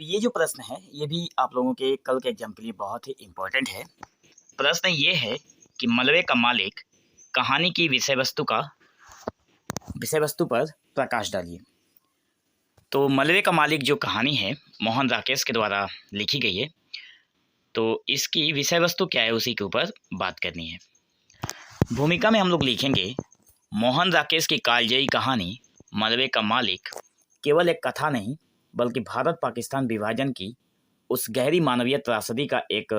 ये जो प्रश्न है, ये भी आप लोगों के कल के एग्जाम के लिए बहुत ही इम्पोर्टेंट है। प्रश्न ये है कि मलबे का मालिक कहानी की विषय वस्तु पर प्रकाश डालिए। तो मलबे का मालिक जो कहानी है मोहन राकेश के द्वारा लिखी गई है, तो इसकी विषय वस्तु क्या है उसी के ऊपर बात करनी है। भूमिका में हम लोग लिखेंगे मोहन राकेश की कालजयी कहानी मलबे का मालिक केवल एक कथा नहीं बल्कि भारत पाकिस्तान विभाजन की उस गहरी मानवीय त्रासदी का एक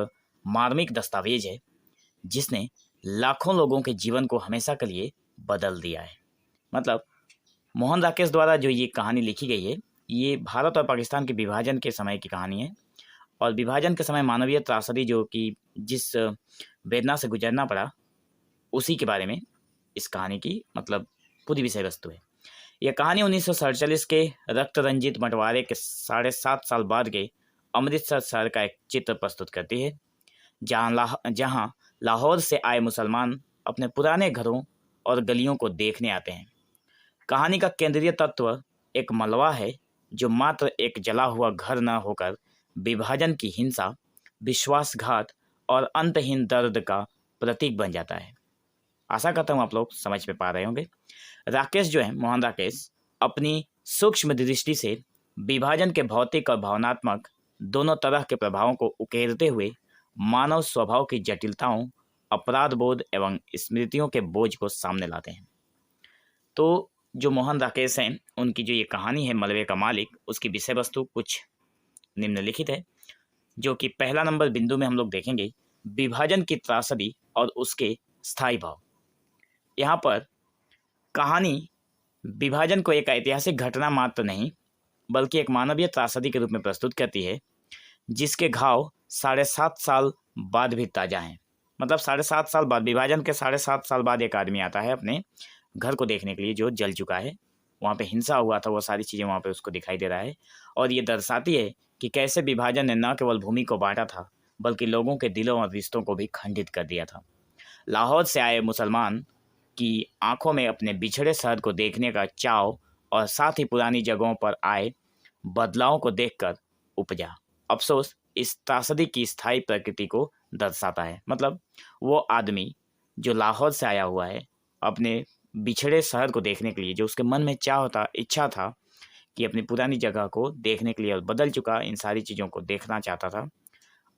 मार्मिक दस्तावेज है जिसने लाखों लोगों के जीवन को हमेशा के लिए बदल दिया है। मतलब मोहन राकेश द्वारा जो ये कहानी लिखी गई है, ये भारत और पाकिस्तान के विभाजन के समय की कहानी है और विभाजन के समय मानवीय त्रासदी जो कि जिस वेदना से गुजरना पड़ा उसी के बारे में इस कहानी की पूरी विषय वस्तु है। यह कहानी 1947 के रक्त रंजित बंटवारे के 7.5 साल बाद के अमृतसर शहर का एक चित्र प्रस्तुत करती है, जहां लाहौर से आए मुसलमान अपने पुराने घरों और गलियों को देखने आते हैं। कहानी का केंद्रीय तत्व एक मलबा है जो मात्र एक जला हुआ घर न होकर विभाजन की हिंसा, विश्वासघात और अंतहीन दर्द का प्रतीक बन जाता है। आशा करता हूँ आप लोग समझ में पा रहे होंगे। राकेश जो है, मोहन राकेश, अपनी सूक्ष्म दृष्टि से विभाजन के भौतिक और भावनात्मक दोनों तरह के प्रभावों को उकेरते हुए मानव स्वभाव की जटिलताओं, अपराध बोध एवं स्मृतियों के बोझ को सामने लाते हैं। तो जो मोहन राकेश हैं, उनकी जो ये कहानी है मलबे का मालिक, उसकी विषय वस्तु कुछ निम्नलिखित है, जो कि पहला नंबर बिंदु में हम लोग देखेंगे विभाजन की त्रासदी और उसके स्थायी भाव। यहाँ पर कहानी विभाजन को एक ऐतिहासिक घटना मात्र नहीं बल्कि एक मानवीय त्रासदी के रूप में प्रस्तुत करती है, जिसके घाव 7.5 साल बाद भी ताजा हैं। 7.5 साल बाद, विभाजन के 7.5 साल बाद एक आदमी आता है अपने घर को देखने के लिए जो जल चुका है, वहाँ पे हिंसा हुआ था, वो सारी चीज़ें वहाँ पे उसको दिखाई दे रहा है और ये दर्शाती है कि कैसे विभाजन ने न केवल भूमि को बांटा था बल्कि लोगों के दिलों और रिश्तों को भी खंडित कर दिया था। लाहौर से आए मुसलमान की आंखों में अपने बिछड़े शहर को देखने का चाव और साथ ही पुरानी जगहों पर आए बदलावों को देखकर उपजा अफसोस इस त्रासदी की स्थायी प्रकृति को दर्शाता है। वो आदमी जो लाहौर से आया हुआ है, अपने बिछड़े शहर को देखने के लिए जो उसके मन में इच्छा था कि अपनी पुरानी जगह को देखने के लिए, और बदल चुका इन सारी चीज़ों को देखना चाहता था।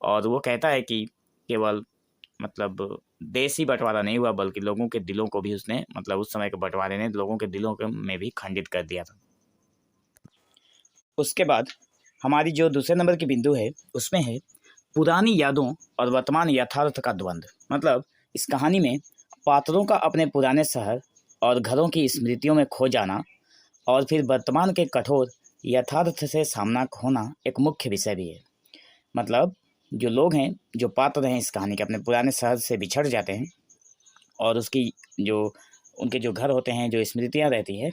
और वो कहता है कि केवल देश ही बंटवारा नहीं हुआ बल्कि लोगों के दिलों को भी उसने उस समय के बंटवारे ने लोगों के दिलों में भी खंडित कर दिया था। उसके बाद हमारी जो दूसरे नंबर की बिंदु है उसमें है पुरानी यादों और वर्तमान यथार्थ का द्वंद्व। इस कहानी में पात्रों का अपने पुराने शहर और घरों की स्मृतियों में खो जाना और फिर वर्तमान के कठोर यथार्थ से सामना होना एक मुख्य विषय भी है। जो लोग हैं, जो पात्र हैं इस कहानी के, अपने पुराने शहर से बिछड़ जाते हैं और उसकी जो उनके जो घर होते हैं, जो स्मृतियाँ रहती है,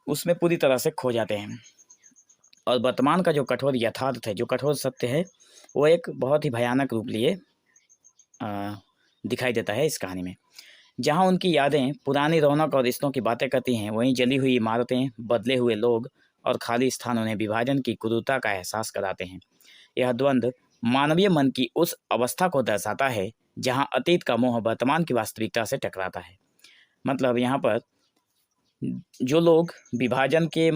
उसमें पूरी तरह से खो जाते हैं और वर्तमान का जो कठोर यथार्थ है, जो कठोर सत्य है, वो एक बहुत ही भयानक रूप लिए दिखाई देता है इस कहानी में। जहाँ उनकी यादें पुरानी रौनक और रिश्तों की बातें करती हैं, वहीं जली हुई इमारतें, बदले हुए लोग और खाली स्थान उन्हें विभाजन की क्रूरता का एहसास कराते हैं। यह द्वंद्व मानवीय मन की उस अवस्था को दर्शाता है जहां अतीत का मोह वर्तमान की वास्तविकता से टकराता है। यहाँ पर जो लोग विभाजन के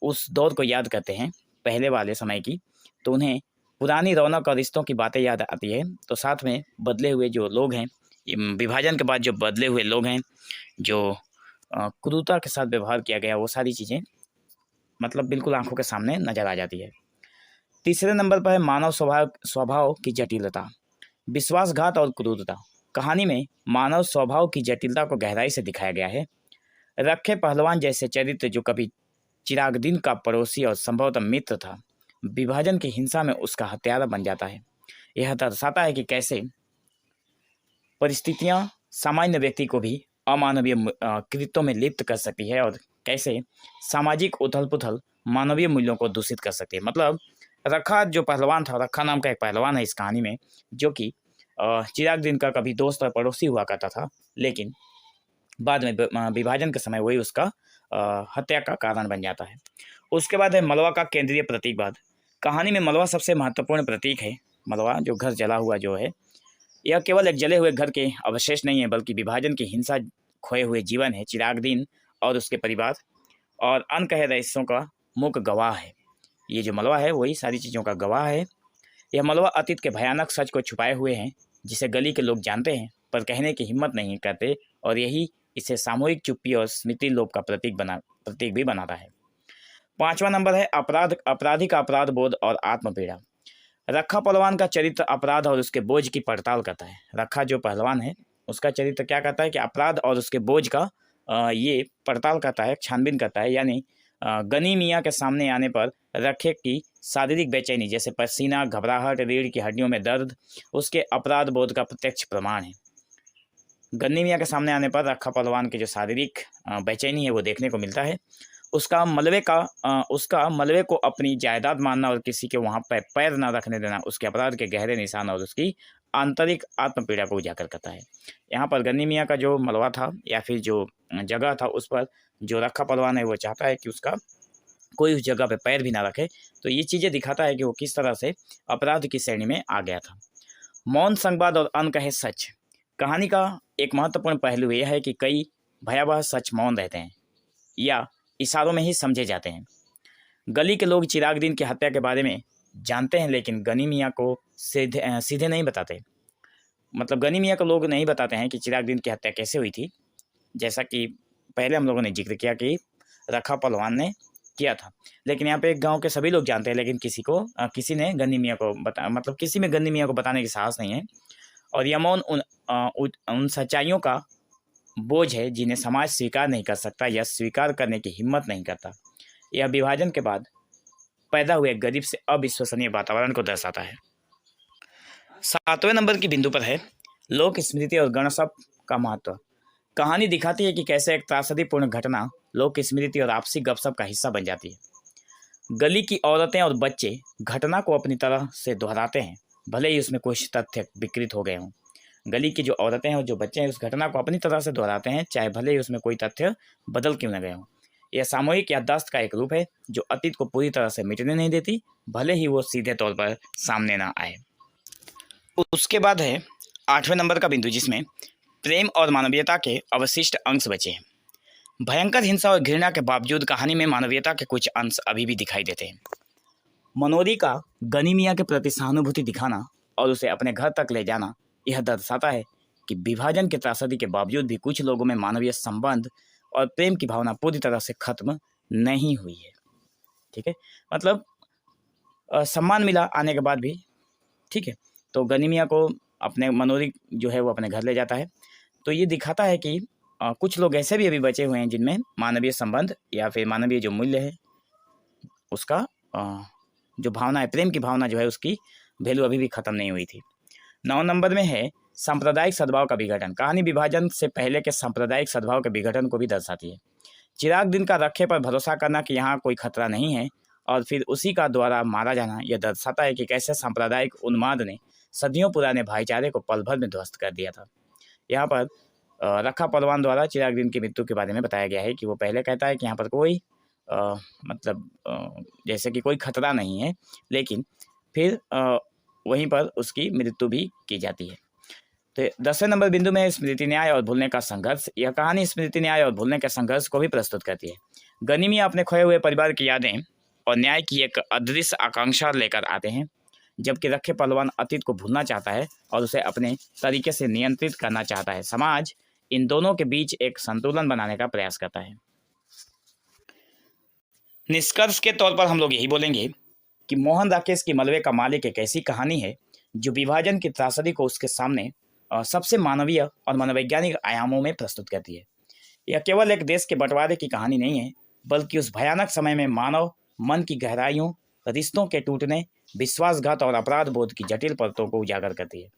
उस दौर को याद करते हैं, पहले वाले समय की, तो उन्हें पुरानी रौनक और रिश्तों की बातें याद आती है। तो साथ में बदले हुए जो लोग हैं, विभाजन के बाद जो बदले हुए लोग हैं, जो क्रूरता के साथ व्यवहार किया गया, वो सारी चीज़ें बिल्कुल आंखों के सामने नजर आ जाती है। तीसरे नंबर पर है मानव स्वभाव की जटिलता, विश्वासघात और क्रूरता। कहानी में मानव स्वभाव की जटिलता को गहराई से दिखाया गया है। रखे पहलवान जैसे चरित्र, जो कभी चिरागदीन का पड़ोसी और संभवतः मित्र था, विभाजन की हिंसा में उसका हत्यारा बन जाता है। यह दर्शाता है कि कैसे परिस्थितियां सामान्य व्यक्ति को भी अमानवीय कृत्यों में लिप्त कर सकती है और कैसे सामाजिक उथल पुथल मानवीय मूल्यों को दूषित कर सकती है। रखा जो पहलवान था, रखा नाम का एक पहलवान है इस कहानी में, जो कि चिरागदीन का कभी दोस्त और पड़ोसी हुआ करता था, लेकिन बाद में विभाजन के समय वही उसका हत्या का कारण बन जाता है। उसके बाद है मलबा का केंद्रीय प्रतिवाद। कहानी में मलबा सबसे महत्वपूर्ण प्रतीक है। मलबा जो घर जला हुआ जो है, यह केवल एक जले हुए घर के अवशेष नहीं है, बल्कि विभाजन की हिंसा, खोए हुए जीवन है, चिराग दिन और उसके परिवार और अनकहे रहस्यों का मुख्य गवाह है। ये जो मलबा है वही सारी चीज़ों का गवाह है। यह मलबा अतीत के भयानक सच को छुपाए हुए हैं, जिसे गली के लोग जानते हैं पर कहने की हिम्मत नहीं करते, और यही इसे सामूहिक चुप्पी और स्मृति लोप का प्रतीक भी बनाता है। 5वां नंबर है अपराधी का अपराध बोध और आत्मपीड़ा। रखा पहलवान का चरित्र अपराध और उसके बोझ की पड़ताल करता है। रखा जो पहलवान है उसका चरित्र क्या करता है कि अपराध और उसके बोझ का ये पड़ताल करता है, छानबीन करता है। यानी गनी मियाँ के सामने आने पर रखे की शारीरिक बेचैनी, जैसे पसीना, घबराहट, रीढ़ की हड्डियों में दर्द, उसके अपराध बोध का प्रत्यक्ष प्रमाण है। गन्नी मियाँ के सामने आने पर रखा पहलवान की जो शारीरिक बेचैनी है वो देखने को मिलता है। उसका मलबे को अपनी जायदाद मानना और किसी के वहाँ पर पैर न रखने देना उसके अपराध के गहरे निशान और उसकी आंतरिक आत्मपीड़ा को उजागर करता है। यहाँ पर गन्नी मियाँ का जो मलबा था या फिर जो जगह था, उस पर जो रखा पहलवान है वो चाहता है कि उसका कोई उस जगह पे पैर भी ना रखे। तो ये चीज़ें दिखाता है कि वो किस तरह से अपराध की श्रेणी में आ गया था। मौन संवाद और अनकहे सच। कहानी का एक महत्वपूर्ण पहलू यह है कि कई भयावह सच मौन रहते हैं या इशारों में ही समझे जाते हैं। गली के लोग चिराग दिन की हत्या के बारे में जानते हैं, लेकिन गनी मियाँ को सीधे नहीं बताते। मतलब गनी मियाँ को लोग नहीं बताते हैं कि चिराग दिन की हत्या कैसे हुई थी, जैसा कि पहले हम लोगों ने जिक्र किया कि रखा पहलवान ने किया था। लेकिन यहाँ पे गांव के सभी लोग जानते हैं, लेकिन किसी ने गन्नी मियाँ को किसी में गन्नी मियाँ को बताने की साहस नहीं है। और यह मौन उन सच्चाइयों का बोझ है जिन्हें समाज स्वीकार नहीं कर सकता या स्वीकार करने की हिम्मत नहीं करता। यह विभाजन के बाद पैदा हुए गरीब से अविश्वसनीय वातावरण को दर्शाता है। 7वें नंबर की बिंदु पर है लोक स्मृति और गणसप का महत्व। कहानी दिखाती है कि कैसे एक त्रासदीपूर्ण घटना लोक स्मृति और आपसी गपशप का हिस्सा बन जाती है। गली की औरतें और बच्चे घटना को अपनी तरह से दोहराते हैं, भले ही उसमें कुछ तथ्य विकृत हो गए हों। गली की जो औरतें हैं और जो बच्चे हैं उस घटना को अपनी तरह से दोहराते हैं, चाहे भले ही उसमें कोई तथ्य बदल क्यों न गए हों। यह सामूहिक याददाश्त का एक रूप है जो अतीत को पूरी तरह से मिटने नहीं देती, भले ही वो सीधे तौर पर सामने ना आए। उसके बाद है 8वें नंबर का बिंदु, जिसमें प्रेम और मानवीयता के अवशिष्ट अंश बचे हैं। भयंकर हिंसा और घृणा के बावजूद कहानी में मानवीयता के कुछ अंश अभी भी दिखाई देते हैं। मनोरी का गनी मियाँ के प्रति सहानुभूति दिखाना और उसे अपने घर तक ले जाना यह दर्शाता है कि विभाजन के त्रासदी के बावजूद भी कुछ लोगों में मानवीय संबंध और प्रेम की भावना पूरी तरह से खत्म नहीं हुई है। ठीक है, मतलब सम्मान मिला आने के बाद भी। ठीक है, तो गनी मियाँ को अपने मनोरी जो है वो अपने घर ले जाता है। तो ये दिखाता है कि कुछ लोग ऐसे भी अभी बचे हुए हैं जिनमें मानवीय संबंध या फिर मानवीय जो मूल्य है उसका जो भावना है, प्रेम की भावना जो है उसकी वैल्यू अभी भी खत्म नहीं हुई थी। 9 नंबर में है सांप्रदायिक सद्भाव का विघटन। कहानी विभाजन से पहले के सांप्रदायिक सद्भाव के विघटन को भी दर्शाती है। चिराग दिन का रखे पर भरोसा करना कि यहाँ कोई खतरा नहीं है और फिर उसी का द्वारा मारा जाना, यह दर्शाता है कि कैसे सांप्रदायिक उन्माद ने सदियों पुराने भाईचारे को पल भर में ध्वस्त कर दिया था। यहाँ पर रखा पहलवान द्वारा चिराग दिन की मृत्यु के बारे में बताया गया है कि वो पहले कहता है कि यहाँ पर कोई जैसे कि कोई खतरा नहीं है, लेकिन फिर वहीं पर उसकी मृत्यु भी की जाती है। तो 10वें नंबर बिंदु में स्मृति न्याय और भूलने का संघर्ष। यह कहानी स्मृति न्याय और भूलने के संघर्ष को भी प्रस्तुत करती है। गनी मियाँ अपने खोए हुए परिवार की यादें और न्याय की एक अदृश्य आकांक्षा लेकर आते हैं, जबकि रखे पहलवान अतीत को भूलना चाहता है और उसे अपने तरीके से नियंत्रित करना चाहता है। समाज इन दोनों के बीच एक संतुलन बनाने का प्रयास करता है। निष्कर्ष के तौर पर हम लोग यही बोलेंगे कि मोहन राकेश की मलबे का मालिक एक ऐसी कहानी है जो विभाजन की त्रासदी को उसके सामने सबसे मानवीय और मनोवैज्ञानिक आयामों में प्रस्तुत करती है। यह केवल एक देश के बंटवारे की कहानी नहीं है, बल्कि उस भयानक समय में मानव मन की गहराइयों, रिश्तों के टूटने, विश्वासघात और अपराध बोध की जटिल परतों को उजागर करती है।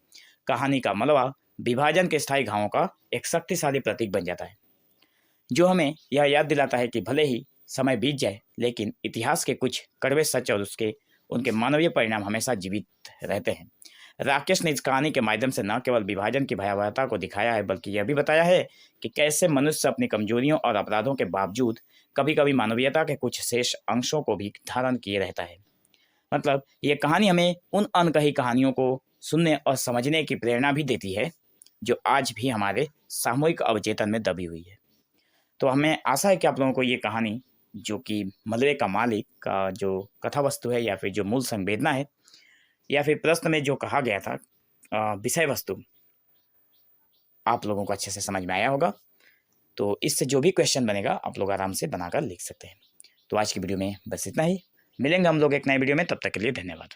कहानी का मलबा विभाजन के स्थायी घावों का एक शक्तिशाली प्रतीक बन जाता है, जो हमें यह याद दिलाता है कि भले ही समय बीत जाए, लेकिन इतिहास के कुछ कड़वे सच और उनके मानवीय परिणाम हमेशा जीवित रहते हैं। राकेश ने इस कहानी के माध्यम से न केवल विभाजन की भयावहता को दिखाया है, बल्कि यह भी बताया है कि कैसे मनुष्य अपनी कमजोरियों और अपराधों के बावजूद कभी कभी मानवीयता के कुछ शेष अंशों को भी धारण किए रहता है। मतलब ये कहानी हमें उन अनकही कहानियों को सुनने और समझने की प्रेरणा भी देती है जो आज भी हमारे सामूहिक अवचेतन में दबी हुई है। तो हमें आशा है कि आप लोगों को ये कहानी, जो कि मलबे का मालिक का जो कथा वस्तु है या फिर जो मूल संवेदना है या फिर प्रश्न में जो कहा गया था विषय वस्तु, आप लोगों को अच्छे से समझ में आया होगा। तो इससे जो भी क्वेश्चन बनेगा आप लोग आराम से बनाकर लिख सकते हैं। तो आज की वीडियो में बस इतना ही। मिलेंगे हम लोग एक नए वीडियो में, तब तक के लिए धन्यवाद।